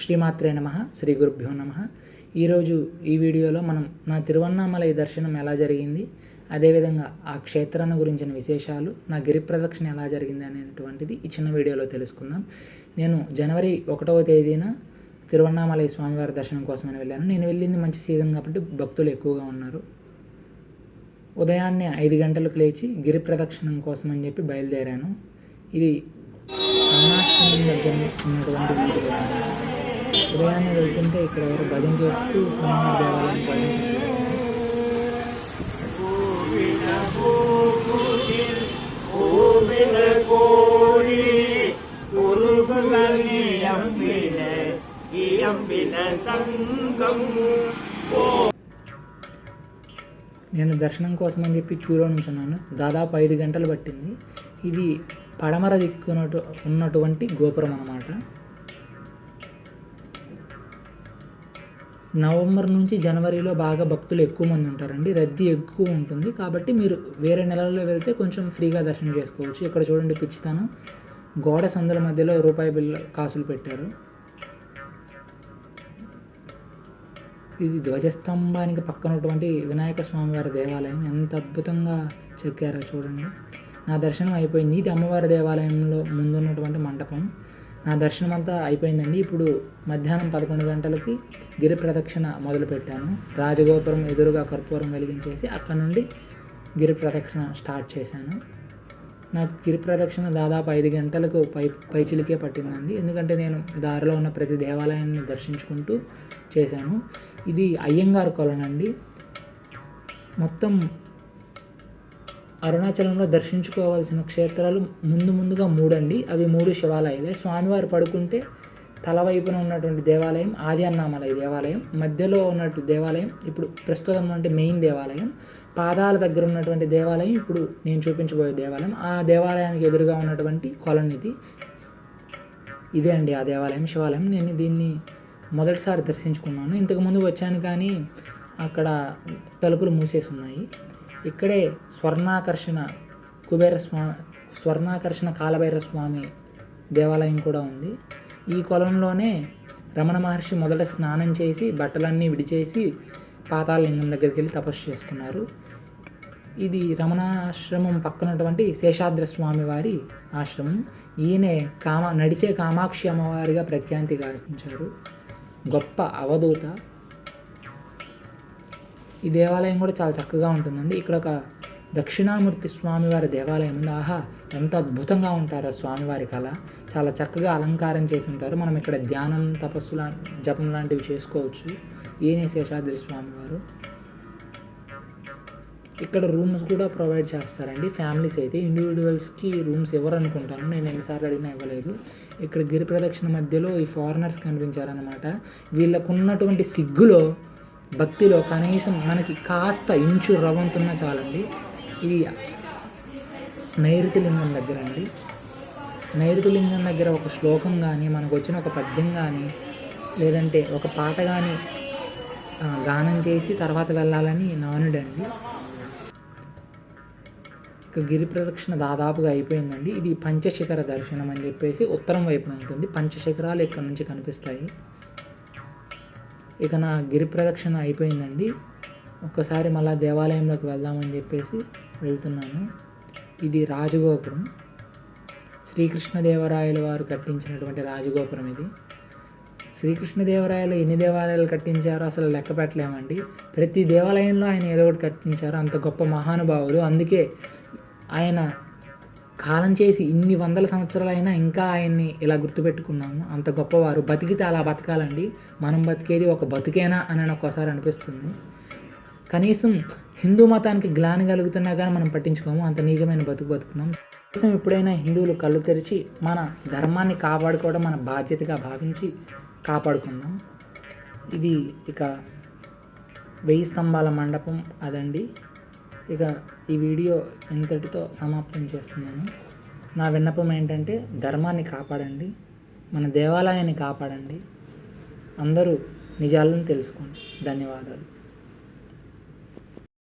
శ్రీమాత్రే నమః, శ్రీ గురుభ్యో నమః. ఈరోజు ఈ వీడియోలో మనం నా తిరువన్నామలై దర్శనం ఎలా జరిగింది, అదేవిధంగా ఆ క్షేత్రాన్ని గురించిన విశేషాలు, నా గిరి ప్రదక్షిణ ఎలా జరిగింది అనేటువంటిది ఈ చిన్న వీడియోలో తెలుసుకుందాం. నేను జనవరి 1వ తేదీన తిరువన్నామలై స్వామివారి దర్శనం కోసమని వెళ్ళాను. నేను వెళ్ళింది మంచి సీజన్ కాబట్టి భక్తులు ఎక్కువగా ఉన్నారు. ఉదయాన్నే 5 గంటలకు లేచి గిరి ప్రదక్షిణం కోసం అని చెప్పి బయలుదేరాను. ఇది అరుణాశ్రమం దగ్గర ఉన్నటువంటి వీడియో. ఉదయాన్నే వెళ్తుంటే ఇక్కడ ఎవరు భజన చేస్తూ స్వామివారి దేవాలయం నేను దర్శనం కోసం అని చెప్పి క్యూలో నుంచున్నాను. దాదాపు 5 గంటలు పట్టింది. ఇది పడమర దిక్కునటు ఉన్నటువంటి గోపురం అన్నమాట. నవంబర్ నుంచి జనవరిలో బాగా భక్తులు ఎక్కువ మంది ఉంటారండి, రద్దీ ఎక్కువ ఉంటుంది. కాబట్టి మీరు వేరే నెలల్లో వెళ్తే కొంచెం ఫ్రీగా దర్శనం చేసుకోవచ్చు. ఇక్కడ చూడండి, పిచ్చితనం గోడ సందుల మధ్యలో రూపాయి బిళ్ళ కాసులు పెట్టారు. ఇది ధ్వజస్తంభానికి పక్కనటువంటి వినాయక స్వామివారి దేవాలయం. ఎంత అద్భుతంగా చెక్కారో చూడండి. నా దర్శనం అయిపోయింది. ఇది అమ్మవారి దేవాలయంలో ముందున్నటువంటి మంటపం. నా దర్శనం అంతా అయిపోయిందండి. ఇప్పుడు మధ్యాహ్నం 11 గంటలకి గిరి ప్రదక్షిణ మొదలుపెట్టాను. రాజగోపురం ఎదురుగా కర్పూరం వెలిగించేసి అక్కడ నుండి గిరి ప్రదక్షిణ స్టార్ట్ చేశాను. నాకు గిరి ప్రదక్షిణ దాదాపు 5 గంటలకు పైచిలికే పట్టిందండి. ఎందుకంటే నేను దారిలో ఉన్న ప్రతి దేవాలయాన్ని దర్శించుకుంటూ చేశాను. ఇది అయ్యంగారు కొలనండి. మొత్తం అరుణాచలంలో దర్శించుకోవాల్సిన క్షేత్రాలు ముందుగా 3 అండి. అవి 3 శివాలయాలే. స్వామివారు పడుకుంటే తల వైపున ఉన్నటువంటి దేవాలయం ఆది అన్నామలై దేవాలయం, మధ్యలో ఉన్నటువంటి దేవాలయం ఇప్పుడు ప్రస్తుతం అంటే మెయిన్ దేవాలయం, పాదాల దగ్గర ఉన్నటువంటి దేవాలయం ఇప్పుడు నేను చూపించబోయే దేవాలయం. ఆ దేవాలయానికి ఎదురుగా ఉన్నటువంటి కొలనిది ఇదే అండి ఆ దేవాలయం, శివాలయం. నేను దీన్ని మొదటిసారి దర్శించుకున్నాను. ఇంతకుముందు వచ్చాను కానీ అక్కడ తలుపులు మూసేసి ఉన్నాయి. ఇక్కడే స్వర్ణాకర్షణ కాలభైరవ స్వామి దేవాలయం కూడా ఉంది. ఈ కొలంలోనే రమణ మహర్షి మొదట స్నానం చేసి బట్టలన్నీ విడిచేసి పాతాళ లింగం దగ్గరికి వెళ్ళి తపస్సు చేసుకున్నారు. ఇది రమణాశ్రమం పక్కనటువంటి శేషాద్రి స్వామి వారి ఆశ్రమం. ఈయనే నడిచే కామాక్షి అమ్మవారిగా ప్రఖ్యాతి గావించారు. గొప్ప అవధూత. ఈ దేవాలయం కూడా చాలా చక్కగా ఉంటుందండి. ఇక్కడ ఒక దక్షిణామూర్తి స్వామివారి దేవాలయం ఉంది. ఆహా, ఎంత అద్భుతంగా ఉంటారో స్వామివారి కళ. చాలా చక్కగా అలంకారం చేసి ఉంటారు. మనం ఇక్కడ ధ్యానం, తపస్సు జపం లాంటివి చేసుకోవచ్చు. ఈయనే శేషాద్రి స్వామివారు. ఇక్కడ రూమ్స్ కూడా ప్రొవైడ్ చేస్తారండి. ఫ్యామిలీస్ అయితే, ఇండివిజువల్స్కి రూమ్స్ ఎవరు అనుకుంటాను. నేను ఎన్నిసార్లు అడిగినా ఇవ్వలేదు. ఇక్కడ గిరి ప్రదక్షిణ మధ్యలో ఈ ఫారినర్స్ కనిపించారనమాట. వీళ్ళకున్నటువంటి సిగ్గులో, భక్తిలో కనీసం మనకి కాస్త ఇంచు రవంతున్నా చాలండి. ఇది నైరుతి లింగం దగ్గర అండి. నైరుతి లింగం దగ్గర ఒక శ్లోకం కానీ, మనకు వచ్చిన ఒక పద్యం కానీ, లేదంటే ఒక పాట కానీ గానం చేసి తర్వాత వెళ్ళాలని నానుడండి. ఇక గిరి ప్రదక్షిణ దాదాపుగా అయిపోయిందండి. ఇది పంచశిఖర దర్శనం అని చెప్పేసి ఉత్తరం వైపున ఉంటుంది. పంచశిఖరాలు ఇక్కడ నుంచి కనిపిస్తాయి. ఇక నా గిరి ప్రదక్షిణ అయిపోయిందండి. ఒక్కసారి మళ్ళీ దేవాలయంలోకి వెళ్దామని చెప్పేసి వెళ్తున్నాను. ఇది రాజగోపురం. శ్రీకృష్ణదేవరాయల వారు కట్టించినటువంటి రాజగోపురం ఇది. శ్రీకృష్ణదేవరాయలు ఎన్ని దేవాలయాలు కట్టించారో అసలు లెక్క పెట్టలేమండి. ప్రతి దేవాలయంలో ఆయన ఏదో ఒకటి కట్టించారు. అంత గొప్ప మహానుభావులు. అందుకే ఆయన కాలం చేసి ఇన్ని వందల సంవత్సరాలైనా ఇంకా ఆయన్ని ఇలా గుర్తుపెట్టుకున్నాము. అంత గొప్పవారు. బతికితే అలా బతకాలండి. మనం బతికేది ఒక బతుకేనా అని ఒక్కోసారి అనిపిస్తుంది. కనీసం హిందూ మతానికి గ్లాని కలుగుతున్నా కానీ మనం పట్టించుకోము. అంత నిజమైన బతుకున్నాం. కనీసం ఎప్పుడైనా హిందువులు కళ్ళు తెరిచి మన ధర్మాన్ని కాపాడుకోవడం మన బాధ్యతగా భావించి కాపాడుకుందాం. ఇది ఇక 1000 స్తంభాల మండపం అదండి. ఇక ఈ వీడియో ఇంతటితో సమాప్తం చేస్తున్నాను. నా విన్నపం ఏంటంటే ధర్మాన్ని కాపాడండి, మన దేవాలయాన్ని కాపాడండి, అందరూ నిజాలను తెలుసుకోండి. ధన్యవాదాలు.